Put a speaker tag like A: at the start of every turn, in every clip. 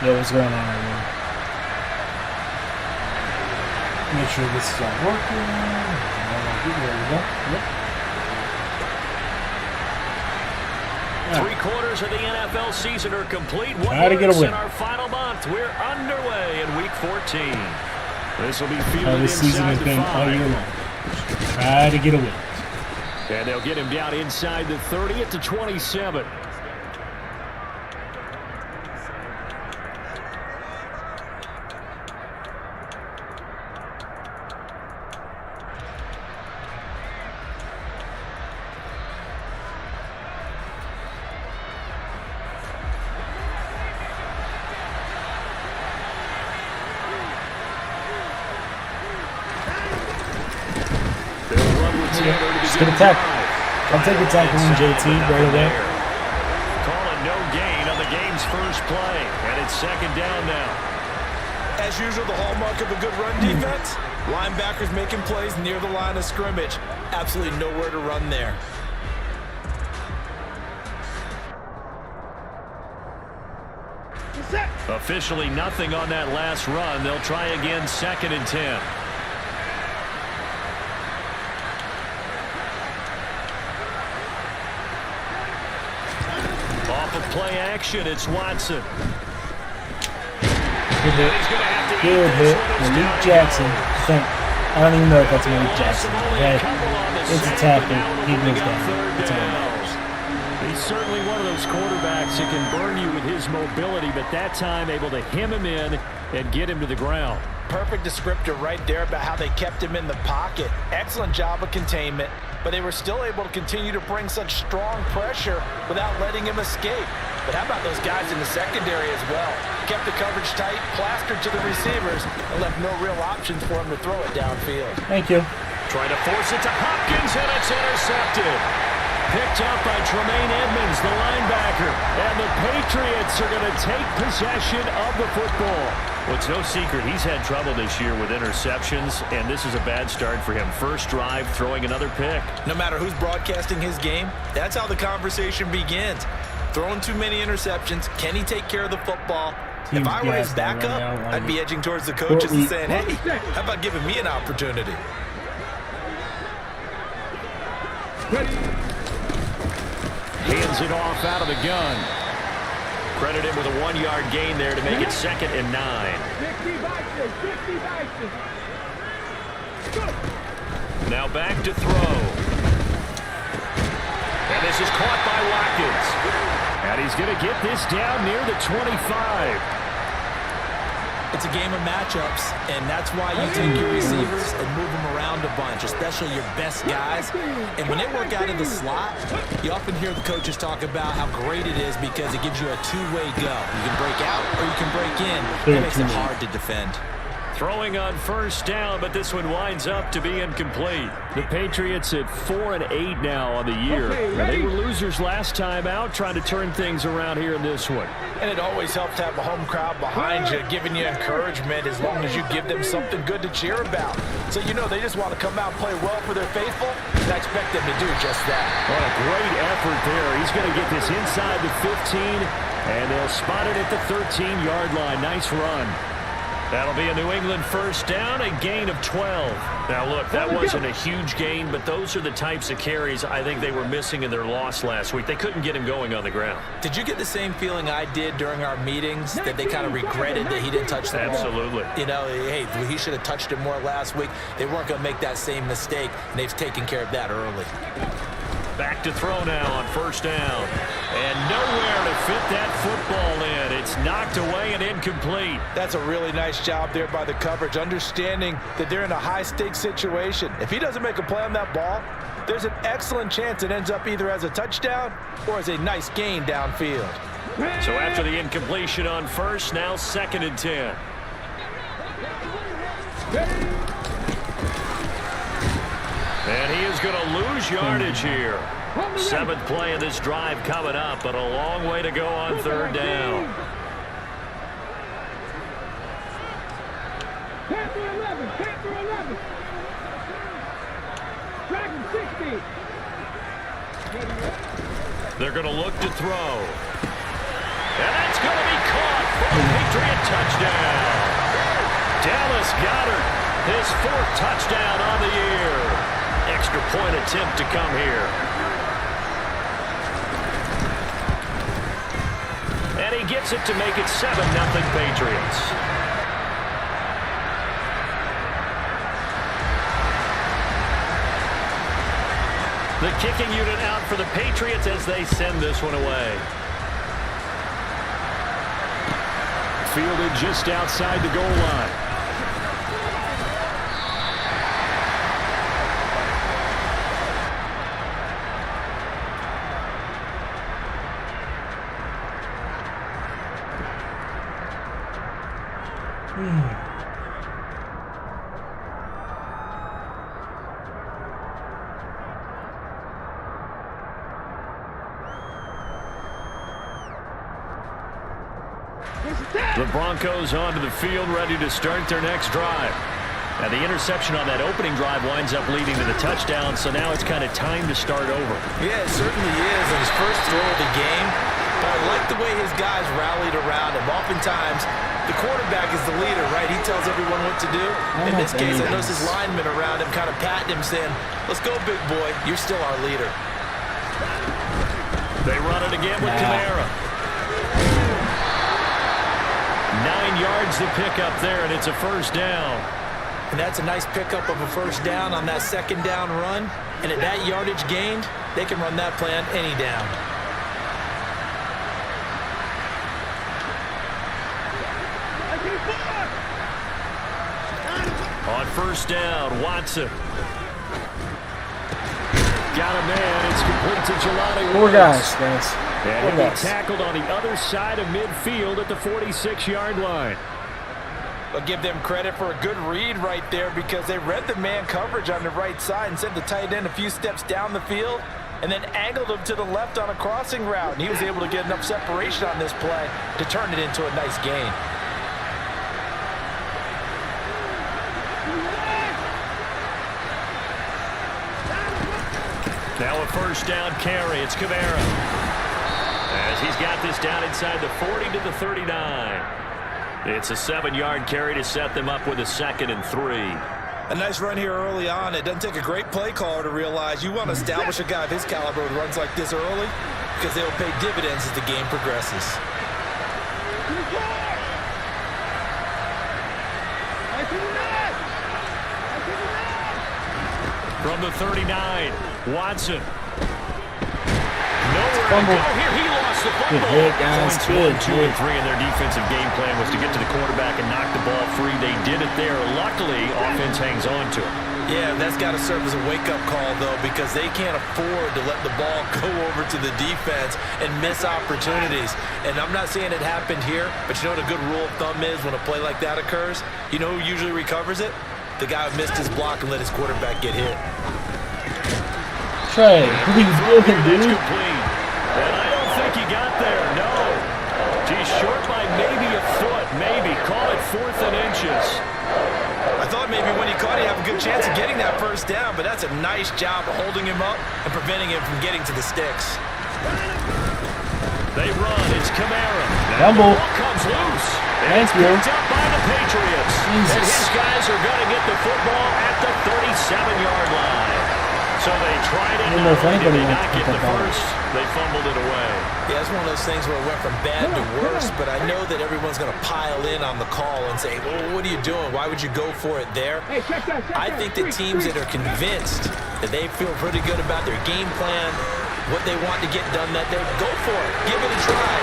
A: Yo, what's going on right now? Make sure this is all working. There we go. Yep.
B: Three-quarters of the NFL season are complete.
A: Try to get a win.
B: In our final month, we're underway in Week 14. This will be
A: This
B: fielded
A: season has
B: inside
A: been
B: the
A: all year
B: 5.
A: long. Try to get a win.
B: And they'll get him down inside the 30 at the 27.
A: Just get a tackle. I'll take a tackle on JT right away.
B: Calling no gain on the game's first play. And it's second down now.
C: As usual, the hallmark of a good run defense, linebackers making plays near the line of scrimmage. Absolutely nowhere to run there.
B: Officially nothing on that last run. They'll try again, second and 10. Off of play action, it's Watson.
A: Good hit. Good hit. Malik Jackson. I don't even know if that's Malik Jackson. It's a tackle. He goes down. It's on.
B: He's certainly one of those quarterbacks that can burn you with his mobility, but that time able to hem him in and get him to the ground.
C: Perfect descriptor right there about how they kept him in the pocket. Excellent job of containment, but they were still able to continue to bring such strong pressure without letting him escape. But how about those guys in the secondary as well? Kept the coverage tight, plastered to the receivers, and left no real options for him to throw it downfield.
A: Thank you.
B: Trying to force it to Hopkins, and it's intercepted. Picked up by Tremaine Edmonds, the linebacker. And the Patriots are going to take possession of the football. Well, it's no secret he's had trouble this year with interceptions, and this is a bad start for him. First drive, throwing another pick.
C: No matter who's broadcasting his game, that's how the conversation begins. Throwing too many interceptions. Can he take care of the football? If I were his backup, I'd be edging towards the coaches and saying, hey, how about giving me an opportunity?
B: Hands it off out of the gun. Credit him with a 1-yard gain there to make it second and 9. Now back to throw. And this is caught by Watkins. And he's going to get this down near the 25.
C: It's a game of matchups, and that's why you take your receivers and move them around a bunch, especially your best guys. And when they work out in the slot, you often hear the coaches talk about how great it is because it gives you a two-way go. You can break out or you can break in. That makes it hard to defend.
B: Throwing on first down, but this one winds up to be incomplete. The Patriots at 4-8 now on the year. Now, they were losers last time out, trying to turn things around here in this one.
C: And it always helps to have a home crowd behind you, giving you encouragement as long as you give them something good to cheer about. So you know they just want to come out and play well for their faithful, and I expect them to do just that.
B: What a great effort there. He's going to get this inside the 15, and they'll spot it at the 13-yard line. Nice run. That'll be a New England first down, a gain of 12. Now, look, that wasn't a huge gain, but those are the types of carries I think they were missing in their loss last week. They couldn't get him going on the ground.
C: Did you get the same feeling I did during our meetings, that they kind of regretted that he didn't touch the ball?
B: Absolutely.
C: You know, hey, he should have touched it more last week. They weren't going to make that same mistake, and they've taken care of that early.
B: Back to throw now on first down. And nowhere to fit that football in. It's knocked away and incomplete.
C: That's a really nice job there by the coverage, understanding that they're in a high-stakes situation. If he doesn't make a play on that ball, there's an excellent chance it ends up either as a touchdown or as a nice gain downfield.
B: So after the incompletion on first, now second and 10. And he is going to lose yardage here. 7th play of this drive coming up, but a long way to go on third down. They're going to look to throw. And that's going to be caught for a Patriot touchdown. Dallas Goedert, his 4th touchdown on the year. Extra point attempt to come here. And he gets it to make it 7-0 Patriots. The kicking unit out for the Patriots as they send this one away. Fielded just outside the goal line. The Broncos onto the field, ready to start their next drive. Now, the interception on that opening drive winds up leading to the touchdown, so now it's kind of time to start over.
C: Yeah, it certainly is, and his first throw of the game. But I like the way his guys rallied around him. Oftentimes, the quarterback is the leader, right? He tells everyone what to do. In this case, I noticed his linemen around him kind of patting him, saying, "Let's go, big boy. You're still our leader."
B: They run it again with Kamara. 9 yards to pick up there, and it's a first down.
C: And that's a nice pickup of a first down on that second down run. And at that yardage gained, they can run that play on any down.
B: On first down, Watson. Got a man. It's complete to Jelani.
A: 4 guys, guys.
B: And he'll be tackled on the other side of midfield at the 46-yard line.
C: But give them credit for a good read right there, because they read the man coverage on the right side and sent the tight end a few steps down the field and then angled him to the left on a crossing route. And he was able to get enough separation on this play to turn it into a nice gain.
B: Now a first down carry. It's Kamara, as he's got this down inside the 40 to the 39. It's a 7-yard carry to set them up with a 2nd and 3.
C: A nice run here early on. It doesn't take a great play caller to realize you want to establish a guy of his caliber who runs like this early, because they will pay dividends as the game progresses.
B: From the 39, Watson. Nowhere to go here. He lost the fumble.
A: Good hit, guys.
B: Points 1, 2, and 3 in their defensive game plan was to get to the quarterback and knock the ball free. They did it there. Luckily, offense hangs on to it.
C: Yeah, that's got to serve as a wake-up call, though, because they can't afford to let the ball go over to the defense and miss opportunities. And I'm not saying it happened here, but you know what a good rule of thumb is when a play like that occurs? You know who usually recovers it? The guy who missed his block and let his quarterback get hit.
A: Trey, what are you doing, dude?
B: And I don't think he got there, no. He's short by maybe a foot, maybe. Call it 4th and inches.
C: I thought maybe when he caught it, he'd have a good chance of getting that first down, but that's a nice job of holding him up and preventing him from getting to the sticks.
B: They run. It's Kamara.
A: Rumble.
B: The ball comes loose.
A: Thanks, Bill.
B: Picked up by the Patriots.
A: Jesus.
B: And his guys are going to get the football at the 37-yard line. So they tried it.
A: I don't know if anybody
B: Did they
A: wants
B: not
A: to
B: get
A: pick
B: the
A: up on it.
B: first? They fumbled it away.
C: Yeah, it's one of those things where it went from bad to worse, but I know that everyone's going to pile in on the call and say, well, what are you doing? Why would you go for it there? I think that teams that are convinced that they feel pretty good about their game plan, what they want to get done that day, go for it. Give it a try.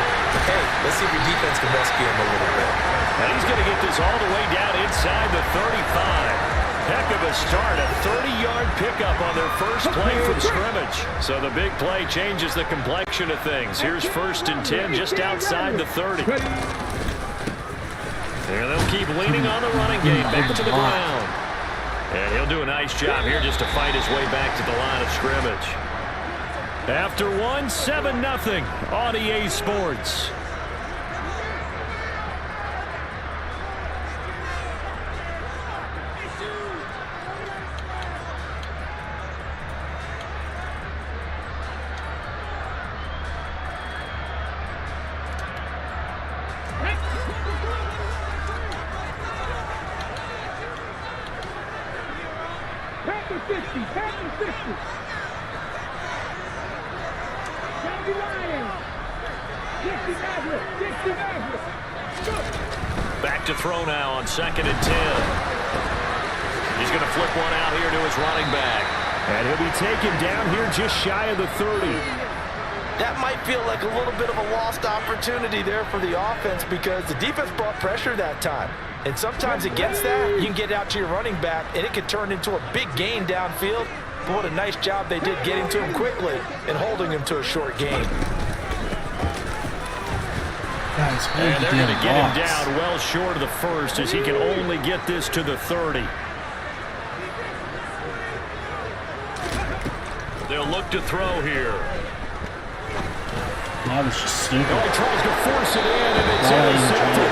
C: Hey, let's see if your defense can rescue him a little bit.
B: And he's going to get this all the way down inside the 35. Heck of a start, a 30-yard pickup on their first play from scrimmage. So the big play changes the complexion of things. Here's 1st and 10 just outside the 30. And they'll keep leaning on the running game back to the ground. And he'll do a nice job here just to fight his way back to the line of scrimmage. After one, 7-0 on EA Sports. Back to throw now on 2nd and 10. He's going to flip one out here to his running back. And he'll be taken down here just shy of the 30.
C: That might feel like a little bit of a lost opportunity there for the offense because the defense brought pressure that time. And sometimes against that, you can get out to your running back, and it could turn into a big gain downfield. But what a nice job they did getting to him quickly and holding him to a short gain.
B: And they're going to get him down well short of the first as he can only get this to the 30. They'll look to throw here.
A: That was just stupid.
B: He tries to force it in, and it's intercepted.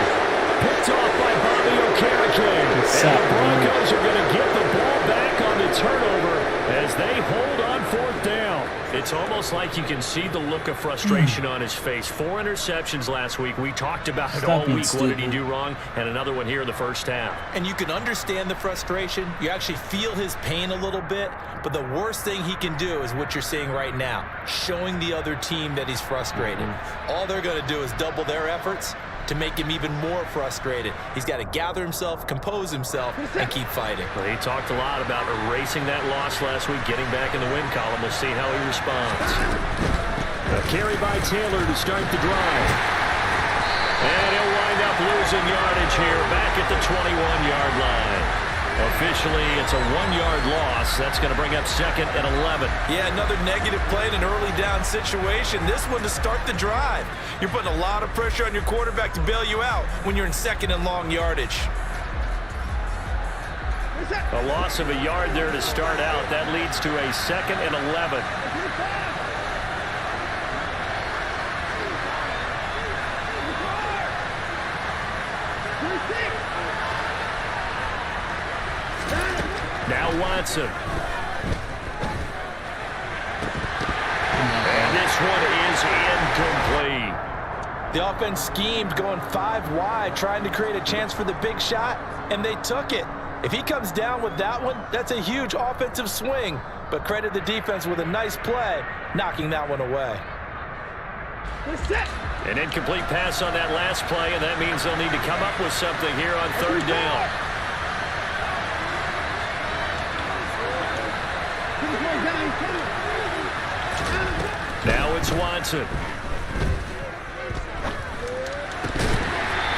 B: Picked off by Bobby Okereke. And the Broncos are going to get the ball back on the turnover as they hold on 4th down. It's almost like you can see the look of frustration on his face. 4 interceptions last week. We talked about it all week. What did he do wrong? And another one here in the first half.
C: And you can understand the frustration. You actually feel his pain a little bit. But the worst thing he can do is what you're seeing right now, showing the other team that he's frustrated. All they're going to do is double their efforts to make him even more frustrated. He's got to gather himself, compose himself, and keep fighting.
B: Well, he talked a lot about erasing that loss last week, getting back in the win column. We'll see how he responds. A carry by Taylor to start the drive. And he'll wind up losing yardage here back at the 21-yard line. Officially, it's a 1-yard loss. That's going to bring up 2nd and 11.
C: Yeah, another negative play in an early down situation. This one to start the drive. You're putting a lot of pressure on your quarterback to bail you out when you're in 2nd and long yardage.
B: A loss of a yard there to start out. That leads to a 2nd and 11. Now Watson. And this one is incomplete.
C: The offense schemed going 5 wide, trying to create a chance for the big shot, and they took it. If he comes down with that one, that's a huge offensive swing. But credit the defense with a nice play, knocking that one away.
B: An incomplete pass on that last play, and that means they'll need to come up with something here on 3rd down. Now it's Watson.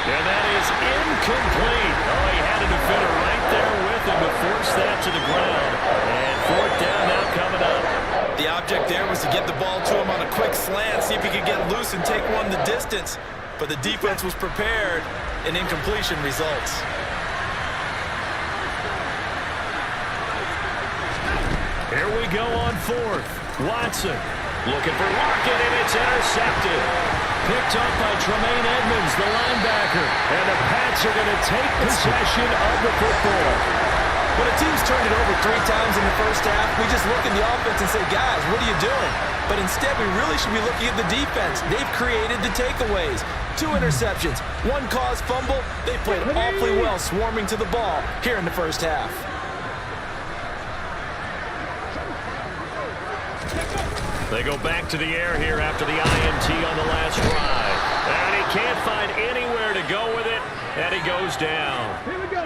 B: And that is incomplete. Oh, he had a defender right there with him to force that to the ground. And 4th down now coming up.
C: The object there was to get the ball to him on a quick slant, see if he could get loose and take one the distance. But the defense was prepared, and incompletion results.
B: Here we go on 4th. Watson looking for Lockett, and it's intercepted. Picked up by Tremaine Edmonds, the linebacker. And the Pats are going to take possession of the football.
C: When a team's turned it over 3 times in the first half, we just look at the offense and say, guys, what are you doing? But instead, we really should be looking at the defense. They've created the takeaways. 2 interceptions, 1 caused fumble. They played awfully well swarming to the ball here in the first half.
B: They go back to the air here after the INT on the last drive. And he can't find anywhere to go with it, and he goes down.
D: Here we go.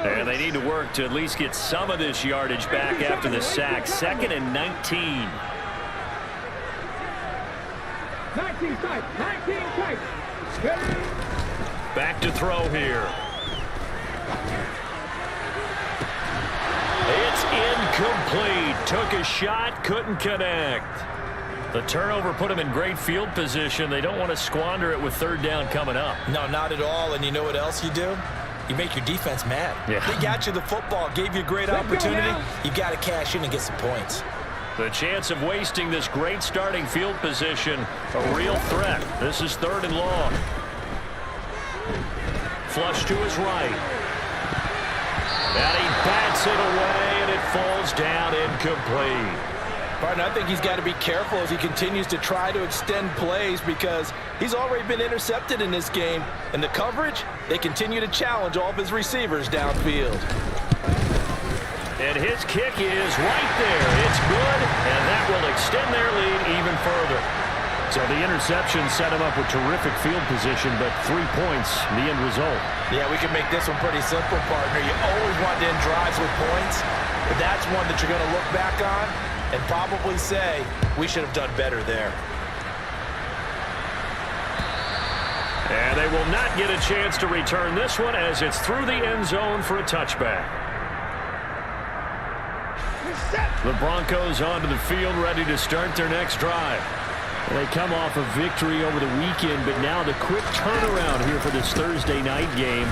B: And they need to work to at least get some of this yardage back after the sack. 2nd and 19.
D: 19 tight.
B: Back to throw here. It's incomplete. Took a shot, couldn't connect. The turnover put him in great field position. They don't want to squander it with 3rd down coming up.
C: No, not at all. And you know what else you do? You make your defense mad.
B: Yeah.
C: They got you the football, gave you a great opportunity. You got to cash in and get some points.
B: The chance of wasting this great starting field position, a real threat. This is 3rd and long. Flush to his right. And he bats it away, and it falls down incomplete.
C: Partner, I think he's got to be careful as he continues to try to extend plays because he's already been intercepted in this game. And the coverage, they continue to challenge all of his receivers downfield.
B: And his kick is right there. It's good, and that will extend their lead even further. So the interception set him up with terrific field position, but 3 points, the end result.
C: Yeah, we can make this one pretty simple, partner. You always want to end drives with points, but that's one that you're going to look back on and probably say, we should have done better there.
B: And they will not get a chance to return this one as it's through the end zone for a touchback. The Broncos onto the field, ready to start their next drive. They come off a victory over the weekend, but now the quick turnaround here for this Thursday night game.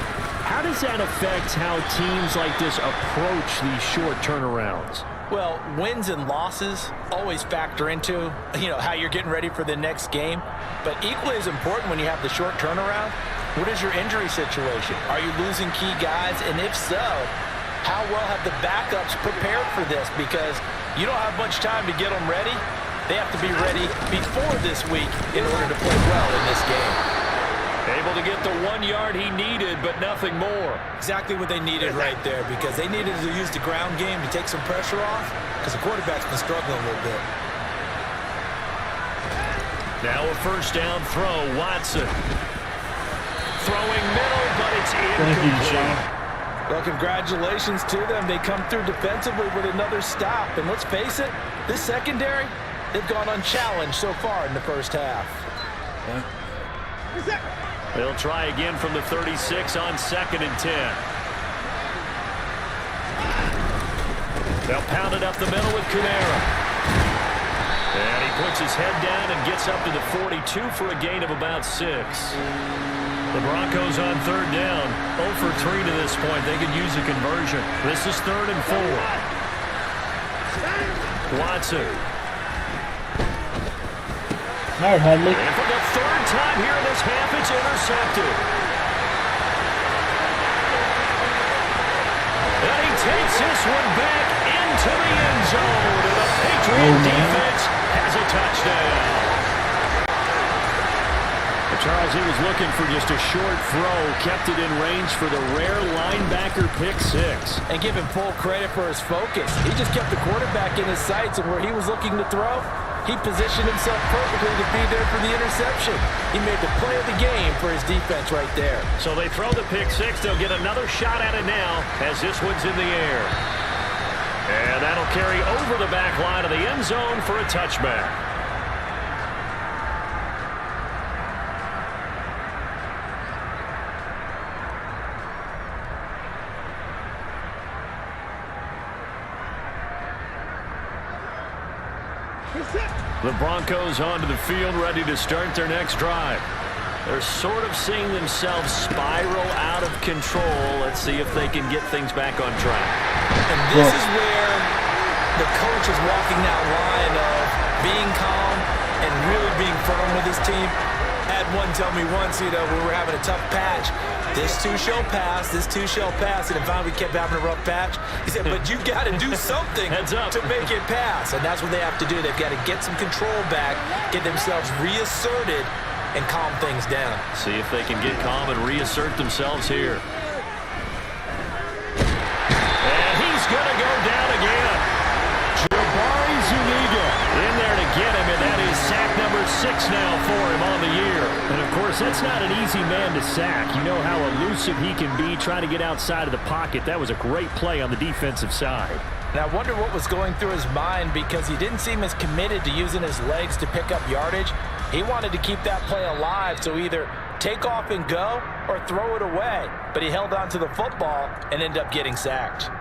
B: How does that affect how teams like this approach these short turnarounds?
C: Well, wins and losses always factor into, how you're getting ready for the next game. But equally as important when you have the short turnaround, what is your injury situation? Are you losing key guys? And if so, how well have the backups prepared for this? Because you don't have much time to get them ready. They have to be ready before this week in order to play well in this game.
B: Able to get the 1 yard he needed, but nothing more.
C: Exactly what they needed right there, because they needed to use the ground game to take some pressure off, because the quarterback's been struggling a little bit.
B: Now a first down throw, Watson. Throwing middle, but it's incomplete.
C: Well, congratulations to them. They come through defensively with another stop. And let's face it, this secondary, they've gone unchallenged so far in the first half.
A: Yeah.
B: They'll try again from the 36 on 2nd and 10. They'll pound it up the middle with Kamara. And he puts his head down and gets up to the 42 for a gain of about 6. The Broncos on 3rd down, 0 for 3 to this point. They could use a conversion. This is 3rd and 4. Watson.
A: All right, Hadley.
B: And for the 3rd time here in this half, it's intercepted. And he takes this one back into the end zone. And the Patriot defense has a touchdown. Charles, he was looking for just a short throw, kept it in range for the rare linebacker pick 6.
C: And give him full credit for his focus. He just kept the quarterback in his sights, and where he was looking to throw, he positioned himself perfectly to be there for the interception. He made the play of the game for his defense right there.
B: So they throw the pick 6. They'll get another shot at it now as this one's in the air. And that'll carry over the back line of the end zone for a touchback. The Broncos onto the field, ready to start their next drive. They're sort of seeing themselves spiral out of control. Let's see if they can get things back on track.
C: And this is where the coach is walking that line of being calm and really being firm with his team. I had one tell me once, we were having a tough patch. This too shall pass, this too shall pass. And finally we kept having a rough patch. He said, but you got to do something to make it pass. And that's what they have to do. They've got to get some control back, get themselves reasserted, and calm things down.
B: See if they can get calm and reassert themselves here. And he's going to go down again. Jabari Zuniga in there to get him, and that is sack number 6 now for him on the year. And, of course, that's not an easy man to sack. You know how elusive he can be trying to get outside of the pocket. That was a great play on the defensive side.
C: And I wonder what was going through his mind, because he didn't seem as committed to using his legs to pick up yardage. He wanted to keep that play alive, so either take off and go or throw it away. But he held on to the football and ended up getting sacked.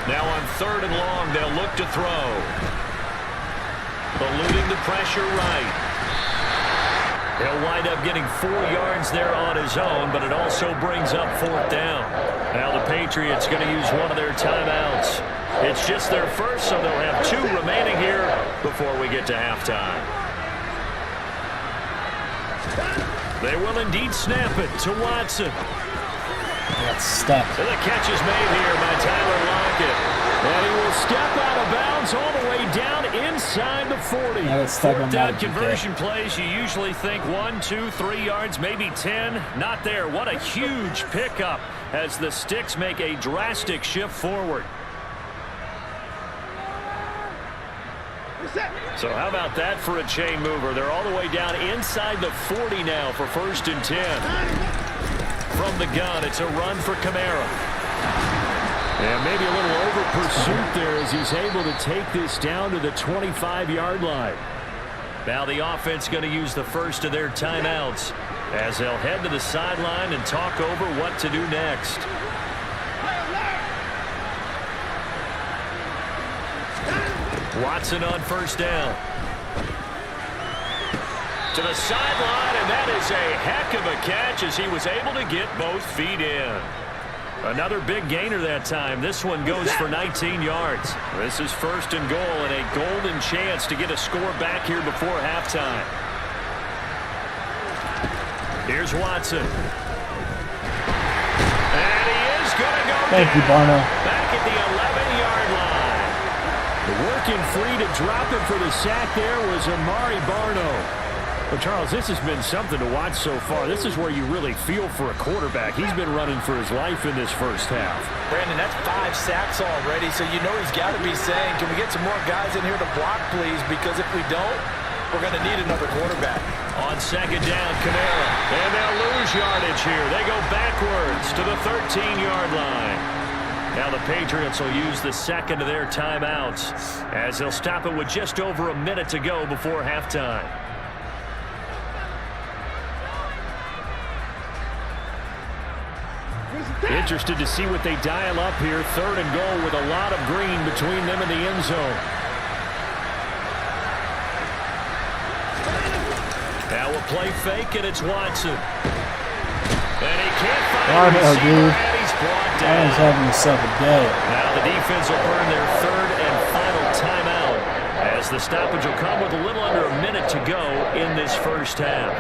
B: Now on 3rd and long, they'll look to throw. Eluding the pressure right. He'll wind up getting 4 yards there on his own, but it also brings up 4th down. Now the Patriots going to use one of their timeouts. It's just their first, so they'll have 2 remaining here before we get to halftime. They will indeed snap it to Watson.
A: That's stuck.
B: And the catch is made here by Tyler Lockett. And he will step out of bounds all the way down inside the 40.
A: Now let's step on
B: Fourth down
A: that,
B: conversion plays, you usually think 1, 2, 3 yards, maybe 10. Not there. What a huge pickup as the Sticks make a drastic shift forward. So how about that for a chain mover? They're all the way down inside the 40 now for 1st and 10. From the gun, it's a run for Kamara. And maybe a little over pursuit there as he's able to take this down to the 25-yard line. Now the offense going to use the first of their timeouts as they'll head to the sideline and talk over what to do next. Watson on 1st down. To the sideline, and that is a heck of a catch as he was able to get both feet in. Another big gainer that time. This one goes for 19 yards. This is 1st and goal and a golden chance to get a score back here before halftime. Here's Watson. And he is going to go
A: Thank you, Barno.
B: back at the 11-yard line. Working free to drop him for the sack there was Amari Barno. Well, Charles, this has been something to watch so far. This is where you really feel for a quarterback. He's been running for his life in this first half.
C: Brandon, that's 5 sacks already, so you know he's got to be saying, can we get some more guys in here to block, please? Because if we don't, we're going to need another quarterback.
B: On 2nd down, Kamara. And they'll lose yardage here. They go backwards to the 13-yard line. Now the Patriots will use the second of their timeouts as they'll stop it with just over a minute to go before halftime. Interested to see what they dial up here. 3rd and goal with a lot of green between them and the end zone. Now a play fake, and it's Watson. And he can't find a receiver, and he's brought down.
A: He's having himself a day.
B: Now the defense will burn their 3rd and final timeout as the stoppage will come with a little under a minute to go in this first half.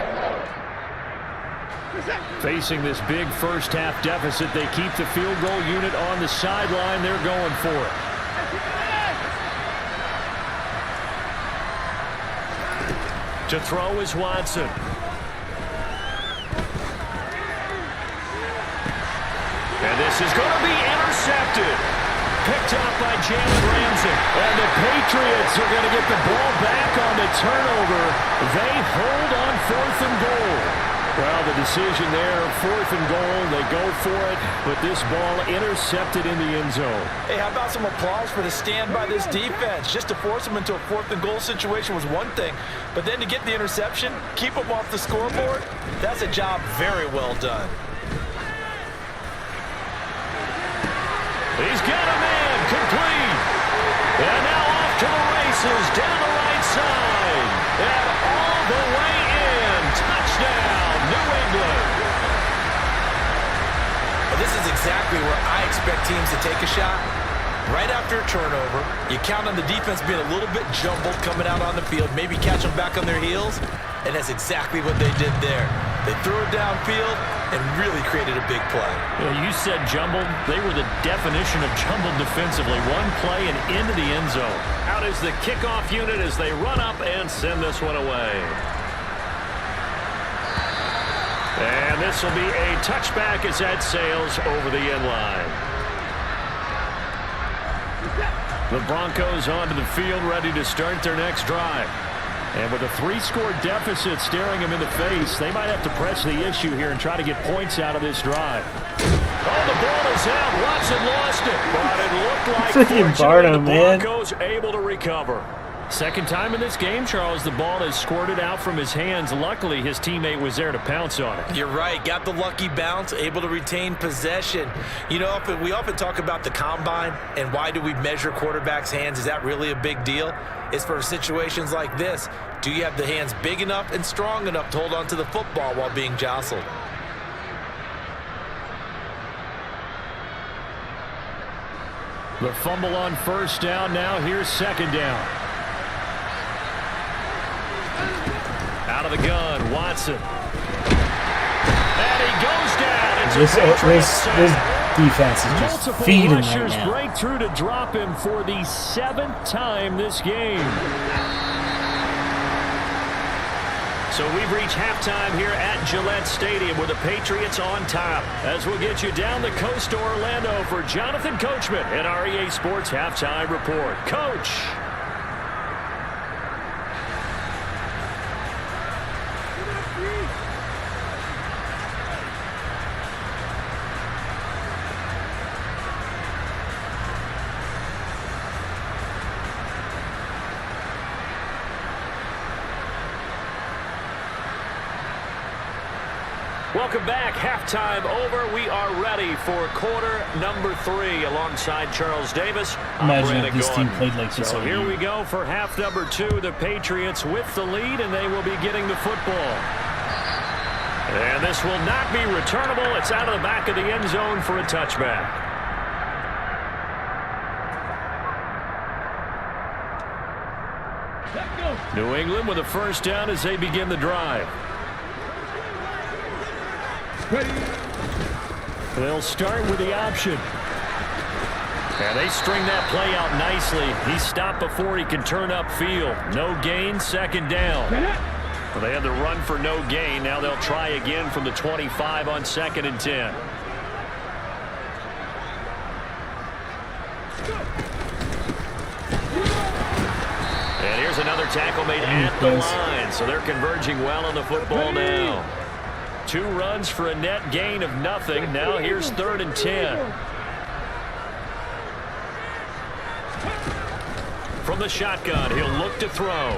B: Facing this big first half deficit, they keep the field goal unit on the sideline. They're going for it. To throw is Watson. And this is going to be intercepted. Picked up by Jalen Ramsey. And the Patriots are going to get the ball back on the turnover. They hold on 4th and goal. Well, the decision there, 4th and goal, they go for it, but this ball intercepted in the end zone.
C: Hey, how about some applause for the stand by this defense? Just to force them into a 4th and goal situation was one thing, but then to get the interception, keep them off the scoreboard, that's a job very well done.
B: He's got a man, complete. And now off to the races, down the right side, and all the way in. Touchdown, New England.
C: Well, this is exactly where I expect teams to take a shot. Right after a turnover, you count on the defense being a little bit jumbled coming out on the field, maybe catch them back on their heels, and that's exactly what they did there. They threw it downfield and really created a big play.
B: Yeah, you said jumbled. They were the definition of jumbled defensively. One play and into the end zone. Out is the kickoff unit as they run up and send this one away. And this will be a touchback as that sails over the end line. The Broncos onto the field, ready to start their next drive. And with a 3-score deficit staring them in the face, they might have to press the issue here and try to get points out of this drive. Oh, the ball is out. Watson lost it. But it looked like
A: Freaking Barno,
B: the
A: man.
B: Broncos able to recover. Second time in this game, Charles, the ball has squirted out from his hands. Luckily, his teammate was there to pounce on it.
C: You're right. Got the lucky bounce, able to retain possession. You know, we often talk about the combine and why do we measure quarterbacks' hands? Is that really a big deal? It's for situations like this. Do you have the hands big enough and strong enough to hold on to the football while being jostled?
B: The fumble on 1st down. Now here's 2nd down. Out of the gun, Watson. And he goes down. It's
A: This Defense is just
B: Multiple
A: feeding right
B: rushers
A: now.
B: break through to drop him for the 7th time this game. So we've reached halftime here at Gillette Stadium with the Patriots on top. As we'll get you down the coast to Orlando for Jonathan Coachman at our EA Sports Halftime Report. Coach. Welcome back. Halftime over. We are ready for quarter number 3 alongside Charles Davis.
A: Imagine if this team played like this.
B: So
A: all
B: here
A: year.
B: we go for half number 2. The Patriots with the lead, and they will be getting the football. And this will not be returnable. It's out of the back of the end zone for a touchback. New England with a first down as they begin the drive. They'll start with the option. And they string that play out nicely. He stopped before he can turn upfield. No gain, second down. Well, they had the run for no gain. Now they'll try again from the 25 on 2nd and 10. And here's another tackle made at the line. So they're converging well on the football now. 2 runs for a net gain of nothing. Now here's 3rd and 10. From the shotgun, he'll look to throw.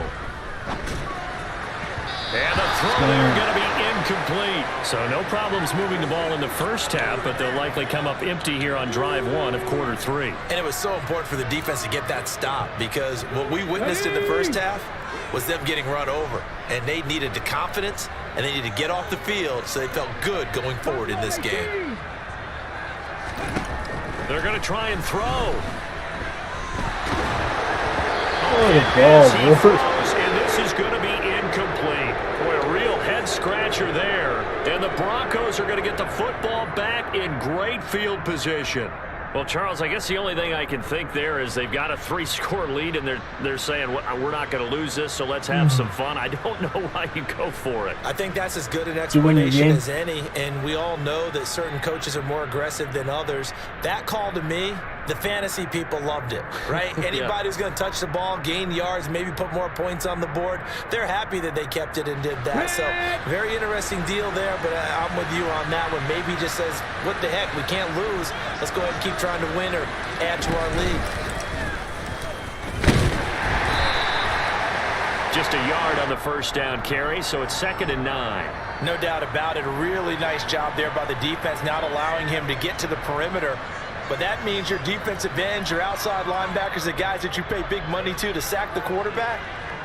B: And the throw there going to be incomplete. So no problems moving the ball in the first half, but they'll likely come up empty here on drive 1 of quarter 3.
C: And it was so important for the defense to get that stop, because what we witnessed in the first half was them getting run over. And they needed the confidence, and they needed to get off the field so they felt good going forward in this game.
B: They're going to try and throw. And this is going to be incomplete. Boy, a real head-scratcher there. And the Broncos are going to get the football back in great field position. Well, Charles, I guess the only thing I can think there is they've got a 3-score lead, and they're saying, we're not going to lose this, so let's have some fun. I don't know why you go for it.
C: I think that's as good an explanation as any, and we all know that certain coaches are more aggressive than others. That call to me, the fantasy people loved it, right? Anybody who's going to touch the ball, gain yards, maybe put more points on the board, they're happy that they kept it and did that. So very interesting deal there, but I'm with you on that one. Maybe he just says, what the heck, we can't lose. Let's go ahead and keep trying to win or add to our lead.
B: Just a yard on the first down carry, so it's 2nd and 9.
C: No doubt about it. A really nice job there by the defense, not allowing him to get to the perimeter. But that means your defensive ends, your outside linebackers, the guys that you pay big money to sack the quarterback,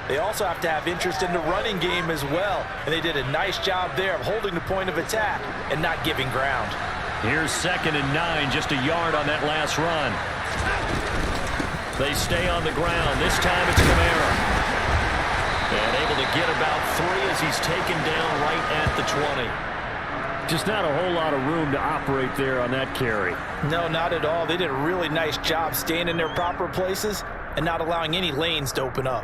C: they also have to have interest in the running game as well. And they did a nice job there of holding the point of attack and not giving ground.
B: Here's 2nd and 9, just a yard on that last run. They stay on the ground. This time it's Kamara. And able to get about 3 as he's taken down right at the 20. Just not a whole lot of room to operate there on that carry.
C: No, not at all. They did a really nice job staying in their proper places and not allowing any lanes to open up.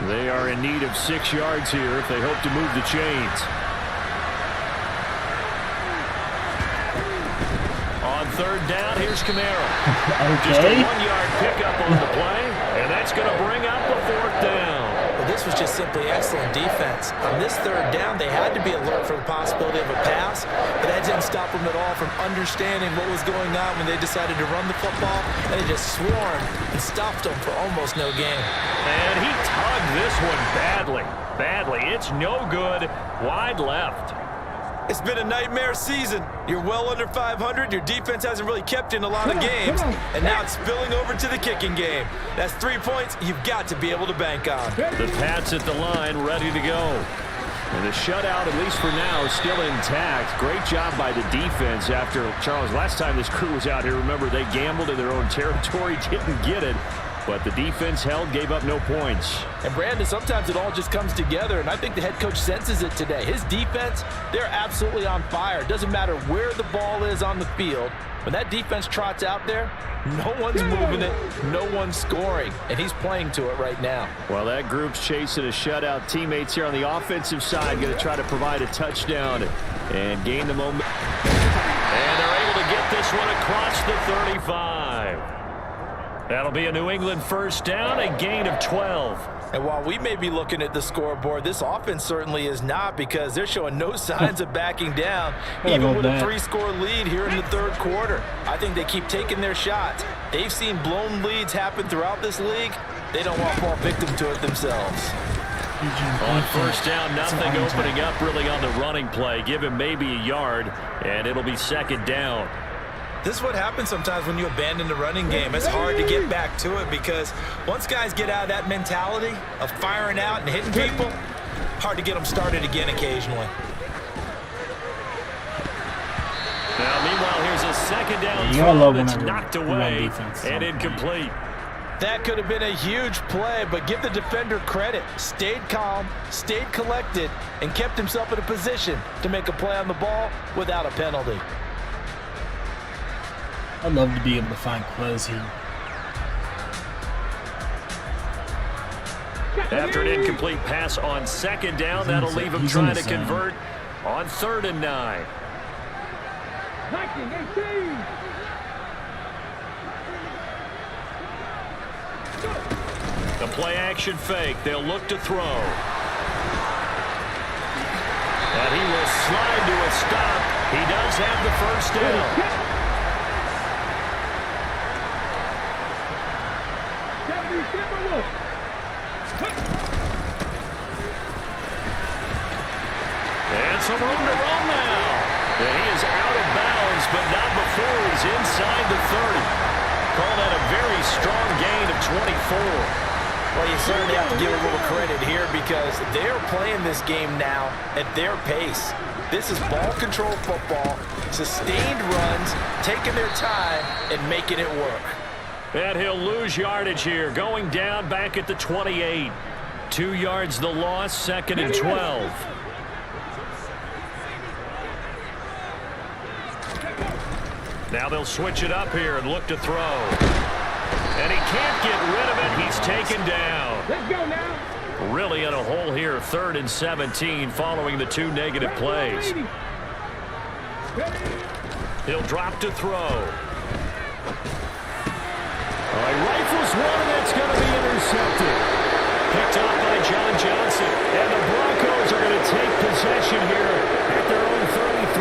B: They are in need of 6 yards here if they hope to move the chains. On 3rd down, here's Kamara. Just a 1-yard pickup on the play, and that's going to bring up the 4th down.
C: Well, this was just simply excellent defense. On this 3rd down, they had to be alert for the possibility of a pass, but that didn't stop them at all from understanding what was going on when they decided to run the football, and they just swarmed and stopped them for almost no gain.
B: And he tugged this one badly. It's no good. Wide left.
C: It's been a nightmare season. You're well under 500. Your defense hasn't really kept in a lot of games. And now it's spilling over to the kicking game. That's 3 points you've got to be able to bank on.
B: The Pats at the line, ready to go. And the shutout, at least for now, is still intact. Great job by the defense after, Charles, last time this crew was out here, remember, they gambled in their own territory, didn't get it. but the defense held, gave up no points.
C: And Brandon, sometimes it all just comes together, and I think the head coach senses it today. His defense, they're absolutely on fire. Doesn't matter where the ball is on the field. When that defense trots out there, no one's moving it, no one's scoring, and he's playing to it right now.
B: Well, that group's chasing a shutout. Teammates here on the offensive side going to try to provide a touchdown and gain the momentum. And they're able to get this one across the 35. That'll be a New England first down, a gain of 12.
C: And while we may be looking at the scoreboard, this offense certainly is not, because they're showing no signs of backing down, even with a 3-score lead here in the third quarter. I think they keep taking their shots. They've seen blown leads happen throughout this league. They don't want to fall victim to it themselves.
B: On first down, nothing opening up really on the running play. Give him maybe a yard, and it'll be second down.
C: This is what happens sometimes when you abandon the running game. It's hard to get back to it, because once guys get out of that mentality of firing out and hitting people, hard to get them started again occasionally.
B: Now, meanwhile, here's a second down throw that's knocked away and incomplete.
C: That could have been a huge play, but give the defender credit. Stayed calm, stayed collected, and kept himself in a position to make a play on the ball without a penalty.
A: I'd love to be able to find close here.
B: After an incomplete pass on second down, that'll leave him trying to convert on 3rd and 9.
D: 19-18.
B: The play action fake. They'll look to throw. And he will slide to a stop. He does have the first down. And some room to run now. And he is out of bounds, but not before he's inside the 30. Call that a very strong gain of 24.
C: Well, you certainly have to give a little credit here, because they're playing this game now at their pace. This is ball control football, sustained runs, taking their time and making it work.
B: And he'll lose yardage here, going down back at the 28. 2 yards the loss, 2nd and 12. Now they'll switch it up here and look to throw. And he can't get rid of it. He's taken down.
D: Let's go now.
B: Really in a hole here, 3rd and 17 following the 2 negative plays. He'll drop to throw. All right, rifles one, and that's going to be intercepted. Picked up by John Johnson. And the Broncos are going to take possession here at their own 33.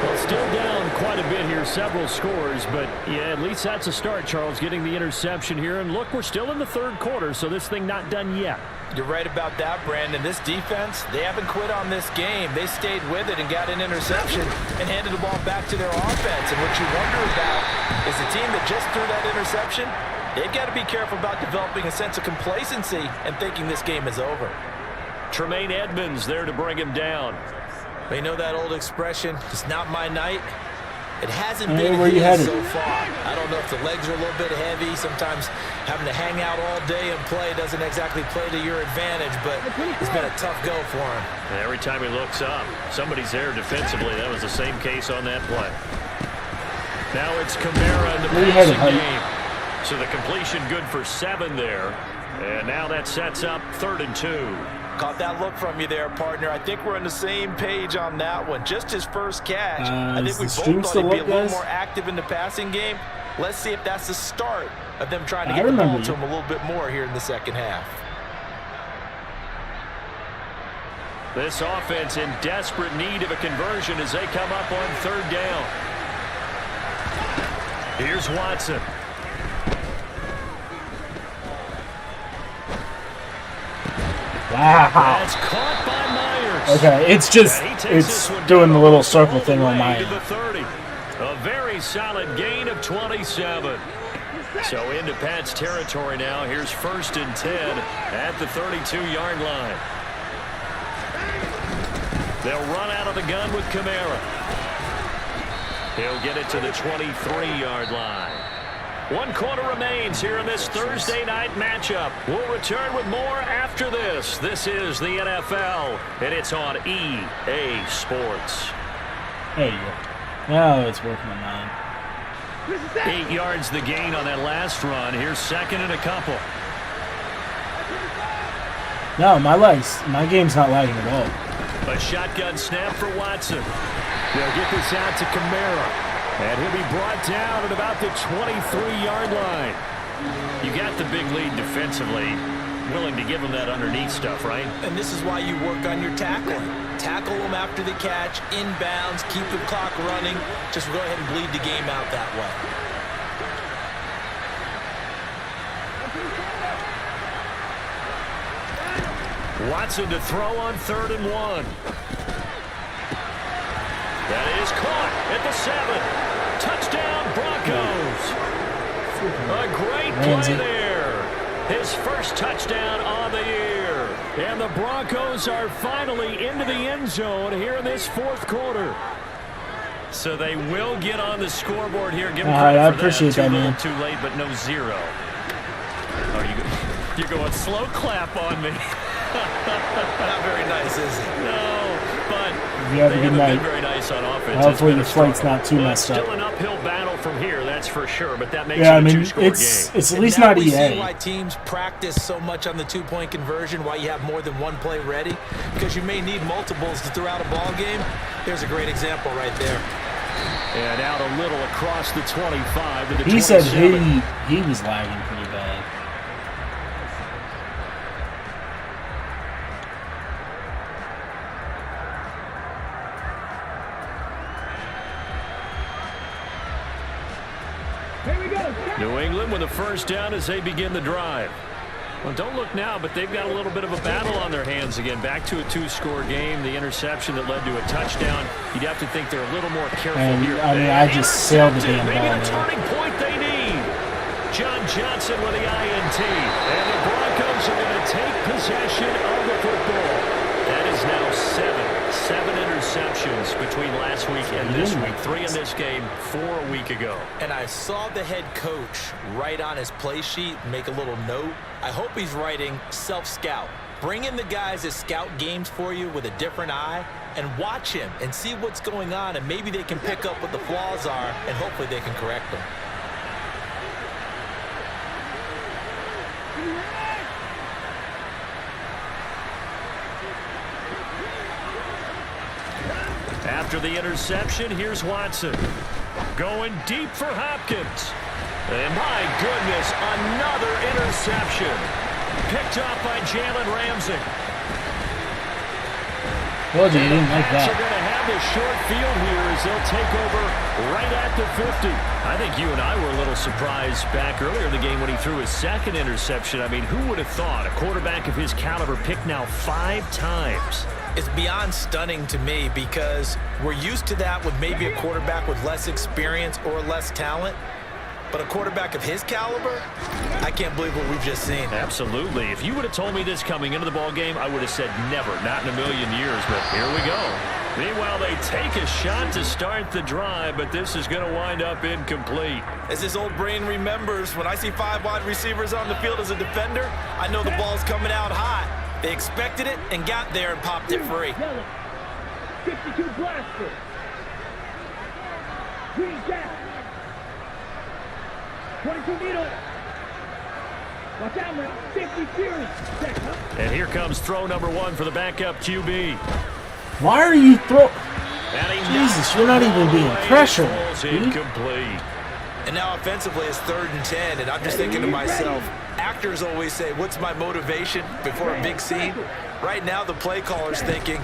B: Well, still down quite a bit here, several scores, but yeah, at least that's a start, Charles, getting the interception here. And look, we're still in the 3rd quarter, so this thing not done yet.
C: You're right about that, Brandon. This defense, they haven't quit on this game. They stayed with it and got an interception and handed the ball back to their offense. And what you wonder about is the team that just threw that interception, they've got to be careful about developing a sense of complacency and thinking this game is over.
B: Tremaine Edmonds there to bring him down.
C: You know that old expression, it's not my night? It hasn't
A: Hey,
C: been
A: where you
C: his
A: headed?
C: so far. I don't know if the legs are a little bit heavy. Sometimes having to hang out all day and play doesn't exactly play to your advantage, but it's been a tough go for him.
B: And every time he looks up, somebody's there defensively. That was the same case on that play. Now it's Kamara in the passing game. So the completion good for 7 there. And now that sets up 3rd and 2.
C: Caught that look from you there, partner. I think we're on the same page on that one. Just his first catch. I think we both thought he'd be a little more active in the passing game. Let's see if that's the start of them trying to get the ball to him a little bit more here in the second half.
B: This offense in desperate need of a conversion as they come up on 3rd down. Here's Watson.
A: Wow.
B: That's caught by Myers.
A: Okay, it's just, it's doing the little circle thing on my end.
B: A very solid gain of 27. So into Pat's territory now. Here's 1st and 10 at the 32-yard line. They'll run out of the gun with Kamara. He'll get it to the 23-yard line. 1 quarter remains here in this Thursday night matchup. We'll return with more after this. This is the NFL, and it's on EA Sports.
A: There you go. Now it's working on 9.
B: 8 yards the gain on that last run. Here's second and a couple.
A: No, my game's not lagging at all.
B: A shotgun snap for Watson. They'll get this out to Kamara. And he'll be brought down at about the 23-yard line. You got the big lead defensively. Willing to give him that underneath stuff, right?
C: And this is why you work on your tackling. Tackle them after the catch, inbounds, keep the clock running. Just go ahead and bleed the game out that way.
B: Watson to throw on 3rd and 1. That is caught at the 7. Touchdown, Broncos. A great play there. His first touchdown on the year. And the Broncos are finally into the end zone here in this 4th quarter. So they will get on the scoreboard here. Give them credit
A: I
B: for
A: appreciate that, man.
B: Too late, but no 0. Oh, you're going slow clap on me.
C: Not very nice, is it?
B: No, but
A: you have a good night.
B: Been very nice on offense.
A: Hopefully the flight's not too messed up.
B: Still an uphill battle from here, that's for sure. But that makes
A: it a
B: 2-score game.
A: It's at least not EA.
C: We see why teams practice so much on the 2-point conversion. Why you have more than one play ready, because you may need multiples to throw out a ball game. Here's a great example right there.
B: And out a little across the 25 to the 27.
A: He said he was lagging pretty bad.
B: New England with a first down as they begin the drive. Well, don't look now, but they've got a little bit of a battle on their hands again. Back to a 2-score game. The interception that led to a touchdown. You'd have to think they're a little more careful here.
A: I mean, I just sailed the damn ball.
B: Maybe the turning point they need. John Johnson with the INT. And the Broncos are going to take possession of the football. That is now 7 interceptions between last week and this week. 3 in this game, 4 a week ago.
C: And I saw the head coach write on his play sheet, make a little note. I hope he's writing self-scout. Bring in the guys that scout games for you with a different eye and watch him and see what's going on, and maybe they can pick up what the flaws are, and hopefully they can correct them.
B: After the interception, here's Watson. Going deep for Hopkins. And my goodness, another interception. Picked up by Jalen Ramsey.
A: Well, you didn't like that.
B: They're going to have this short field here as they'll take over right at the 50. I think you and I were a little surprised back earlier in the game when he threw his 2nd interception. I mean, who would have thought a quarterback of his caliber picked now 5 times?
C: It's beyond stunning to me because we're used to that with maybe a quarterback with less experience or less talent. But a quarterback of his caliber, I can't believe what we've just seen.
B: Absolutely. If you would have told me this coming into the ball game, I would have said never, not in a million years. But here we go. Meanwhile, they take a shot to start the drive, but this is going to wind up incomplete.
C: As his old brain remembers, when I see 5 wide receivers on the field as a defender, I know the ball's coming out hot. They expected it and got there and popped it free.
D: 52 blaster. Green jack. 22 needle. Watch out, man. 50 series.
B: And here comes throw number 1 for the backup QB.
A: Why are you Jesus, you're not even being pressured.
B: Incomplete.
C: And now offensively it's 3rd and 10, and I'm just thinking to myself, actors always say, what's my motivation before a big scene? Right now the play caller's thinking,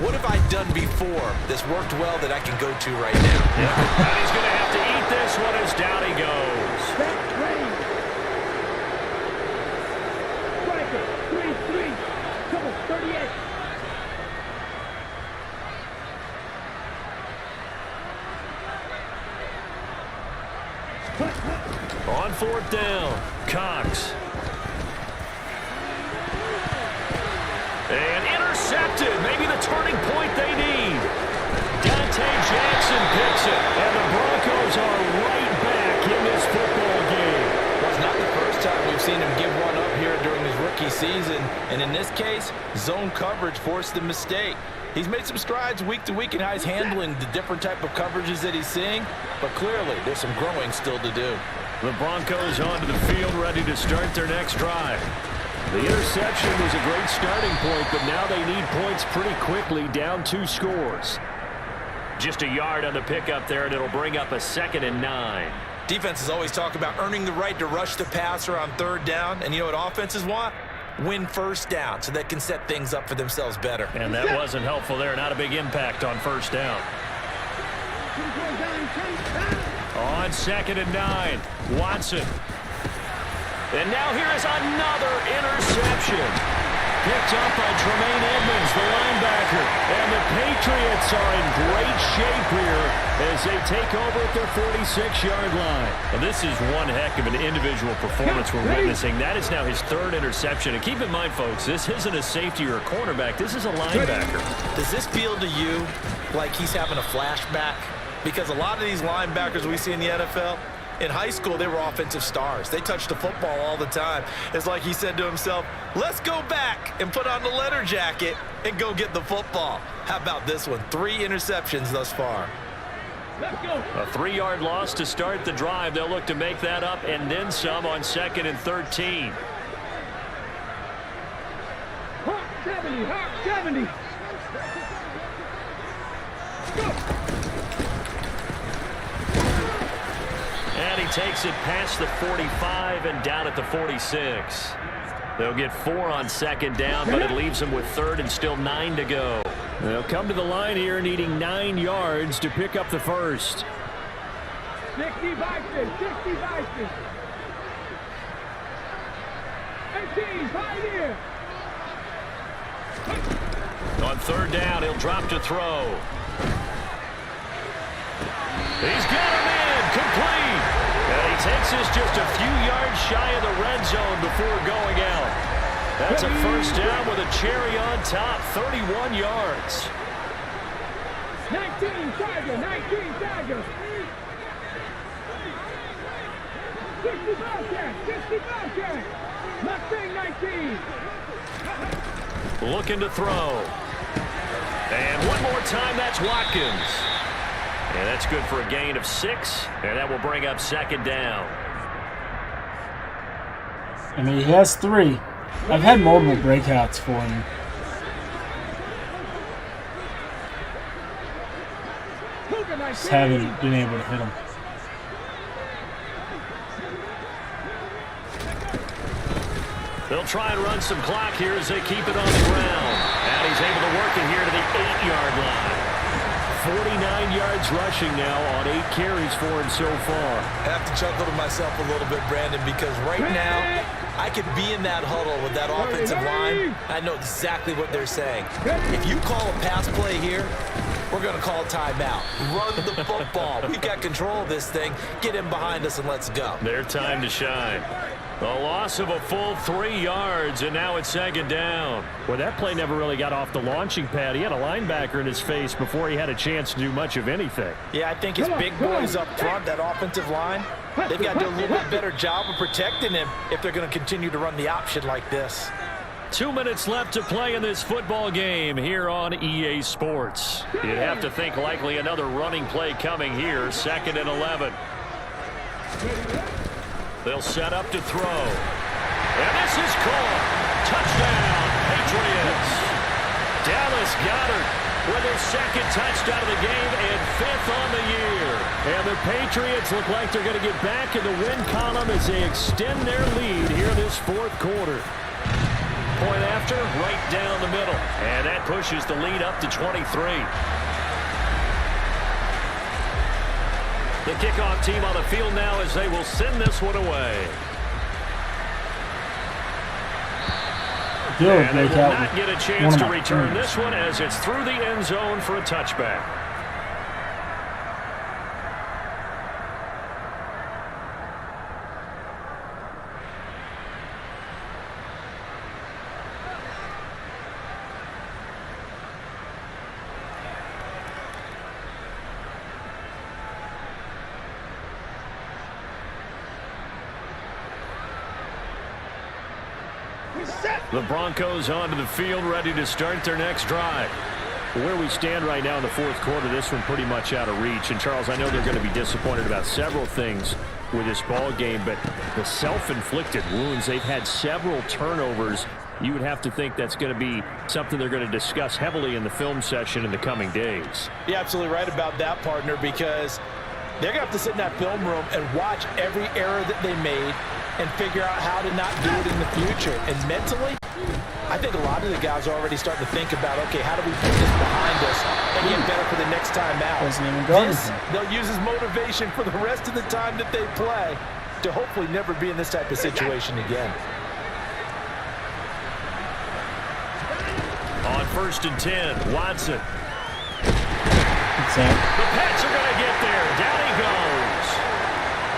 C: what have I done before that's worked well that I can go to right now?
B: Yeah. And he's going to have to eat this one as down he goes.
D: Striker, 3-3, couple 38.
B: On 4th down, Cox. And intercepted. Maybe the turning point they need. Dante Jackson picks it. And the Broncos are right back in this football game.
C: rookie season, and in this case, zone coverage forced the mistake. He's made some strides week to week in how he's handling the different type of coverages that he's seeing, but clearly there's some growing still to do.
B: The Broncos onto the field, ready to start their next drive. The interception was a great starting point, but now they need points pretty quickly, down 2 scores. Just a yard on the pickup there, and it'll bring up a 2nd and 9.
C: Defenses always talk about earning the right to rush the passer on 3rd down, and you know what offenses want? Win 1st down so they can set things up for themselves better.
B: And that wasn't helpful there. Not a big impact on 1st down. On 2nd and 9, Watson. And now here is another interception. Picked up by Tremaine Edmonds, the linebacker. And the Patriots are in great shape here as they take over at their 46-yard line. Well, this is one heck of an individual performance we're witnessing. That is now his 3rd interception. And keep in mind, folks, this isn't a safety or a cornerback. This is a linebacker.
C: Does this feel to you like he's having a flashback? Because a lot of these linebackers we see in the NFL, in high school, they were offensive stars. They touched the football all the time. It's like he said to himself, let's go back and put on the leather jacket and go get the football. How about this one? 3 interceptions thus far.
D: Let's go.
B: A 3-yard loss to start the drive. They'll look to make that up and then some on 2nd and 13.
D: Hawk 70, Hawk 70. Go.
B: And he takes it past the 45 and down at the 46. They'll get 4 on 2nd down, but it leaves them with 3rd and still 9 to go. They'll come to the line here needing 9 yards to pick up the first.
D: 60 Bison, 60 Bison. 18, pioneer.
B: On 3rd down, he'll drop to throw. He's got him in, complete. And he takes us just a few yards shy of the red zone before going out. That's a 1st down with a cherry on top, 31 yards.
D: 19 Tiger, 19 Tiger. 60 Bobcat, 60 Bobcat. Mustang 19.
B: Looking to throw. And one more time, that's Watkins. And that's good for a gain of 6, and that will bring up 2nd down.
A: I mean, he has 3. I've had multiple breakouts for him. Just haven't been able to hit him.
B: They'll try and run some clock here as they keep it on the ground. And he's able to work it here to the 8-yard line. 49 yards rushing now on 8 carries for him so far.
C: I have to chuckle to myself a little bit, Brandon, because right now I could be in that huddle with that offensive line. I know exactly what they're saying. If you call a pass play here, we're going to call a timeout. Run the football. We've got control of this thing. Get in behind us and let's go.
B: Their time to shine. A loss of a full 3 yards, and now it's 2nd down. Well, that play never really got off the launching pad. He had a linebacker in his face before he had a chance to do much of anything.
C: Yeah, I think his big boys up front, that offensive line, they've got to do a little bit better job of protecting him if they're going to continue to run the option like this.
B: 2 minutes left to play in this football game here on EA Sports. You'd have to think likely another running play coming here, 2nd and 11. They'll set up to throw. And this is caught. Touchdown, Patriots. Dallas Goedert with his 2nd touchdown of the game and 5th on the year. And the Patriots look like they're going to get back in the win column as they extend their lead here this 4th quarter. Point after, right down the middle. And that pushes the lead up to 23. The kickoff team on the field now as they will send this one away. And they will not get a chance to return this one as it's through the end zone for a touchback. The Broncos onto the field, ready to start their next drive. Where we stand right now in the fourth quarter, this one pretty much out of reach. And, Charles, I know they're going to be disappointed about several things with this ball game, but the self-inflicted wounds, they've had several turnovers. You would have to think that's going to be something they're going to discuss heavily in the film session in the coming days.
C: You're absolutely right about that, partner, because they're going to have to sit in that film room and watch every error that they made and figure out how to not do it in the future. And mentally, I think a lot of the guys are already starting to think about, okay, how do we put this behind us and get better for the next time out? They'll use as motivation for the rest of the time that they play to hopefully never be in this type of situation again.
B: On 1st and 10, Watson.
A: Exactly.
B: The Pats are going to get there. Down he goes.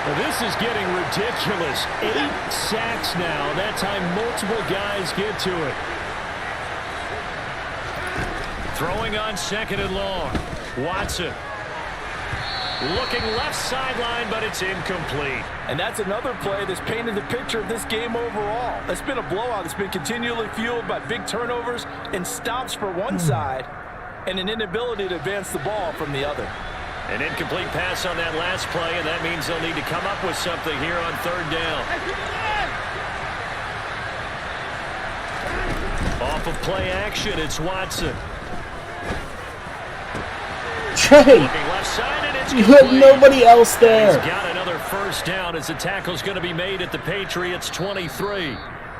B: Well, this is getting ridiculous. 8 sacks now. That time multiple guys get to it. Throwing on 2nd and long. Watson. Looking left sideline, but it's incomplete.
C: And that's another play that's painted the picture of this game overall. It's been a blowout. It's been continually fueled by big turnovers and stops for one side and an inability to advance the ball from the other.
B: An incomplete pass on that last play, and that means they'll need to come up with something here on 3rd down. Off of play action, it's Watson.
A: Trey,
B: Left side, and it's
A: you had nobody else there.
B: He's got another 1st down as the tackle's going to be made at the Patriots 23.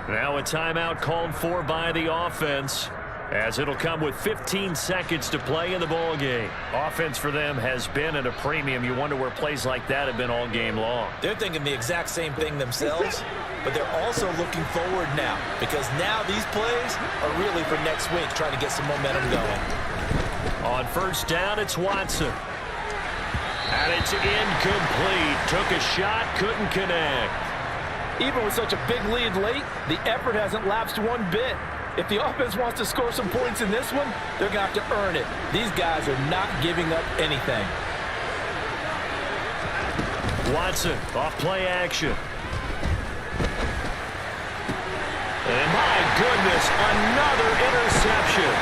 B: Now a timeout called for by the offense, as it'll come with 15 seconds to play in the ball game. Offense for them has been at a premium. You wonder where plays like that have been all game long.
C: They're thinking the exact same thing themselves, but they're also looking forward now, because now these plays are really for next week, trying to get some momentum going.
B: On 1st down, it's Watson. And it's incomplete. Took a shot, couldn't connect.
C: Even with such a big lead late, the effort hasn't lapsed one bit. If the offense wants to score some points in this one, they're going to have to earn it. These guys are not giving up anything.
B: Watson, off play action. And my goodness, another interception.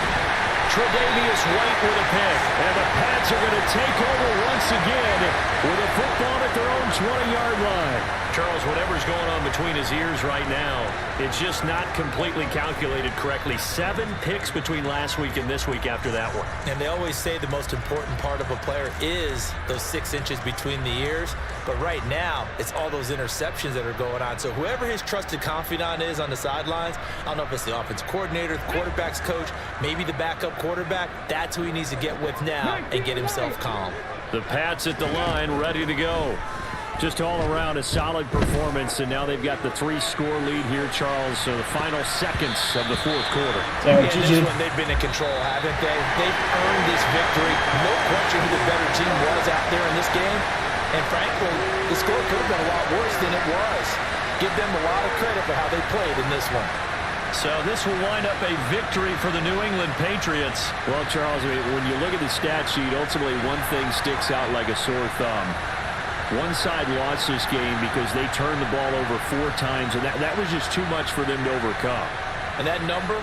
B: Tre'Davious White with a pick. And the Pats are going to take over once again with a football at their own 20-yard line. Charles, whatever's going on between his ears right now, it's just not completely calculated correctly. 7 picks between last week and this week after that one.
C: And they always say the most important part of a player is those 6 inches between the ears. But right now, it's all those interceptions that are going on. So whoever his trusted confidant is on the sidelines, I don't know if it's the offensive coordinator, the quarterback's coach, maybe the backup quarterback, that's who he needs to get with now and get himself calm.
B: The Pats at the line, ready to go. Just all around a solid performance, and now they've got the 3-score lead here, Charles. So the final seconds of the 4th quarter.
C: Yeah, this one they've been in control, haven't they? They've earned this victory. No question who the better team was out there in this game. And frankly, the score could have been a lot worse than it was. Give them a lot of credit for how they played in this one.
B: So this will wind up a victory for the New England Patriots. Well, Charles, when you look at the stat sheet, ultimately one thing sticks out like a sore thumb. One side lost this game because they turned the ball over 4 times, and that was just too much for them to overcome.
C: And that number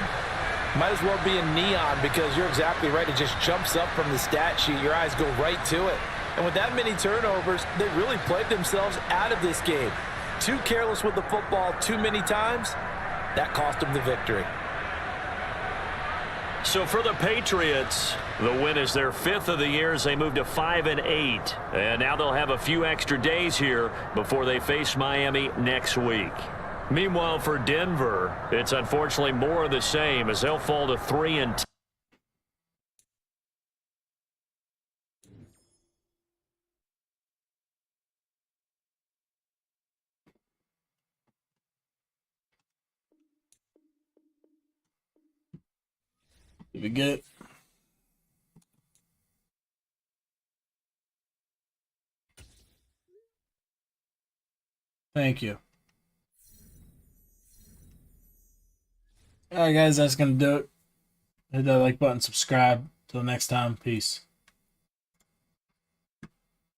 C: might as well be in neon, because you're exactly right. It just jumps up from the stat sheet. Your eyes go right to it. And with that many turnovers, they really played themselves out of this game. Too careless with the football too many times. That cost them the victory.
B: So for the Patriots, the win is their 5th of the year as they move to 5-8. And now they'll have a few extra days here before they face Miami next week. Meanwhile, for Denver, it's unfortunately more of the same as they'll fall to 3-10.
A: Did we get it? Thank you. Alright guys, that's going to do it. Hit that like button, subscribe. Till next time, peace.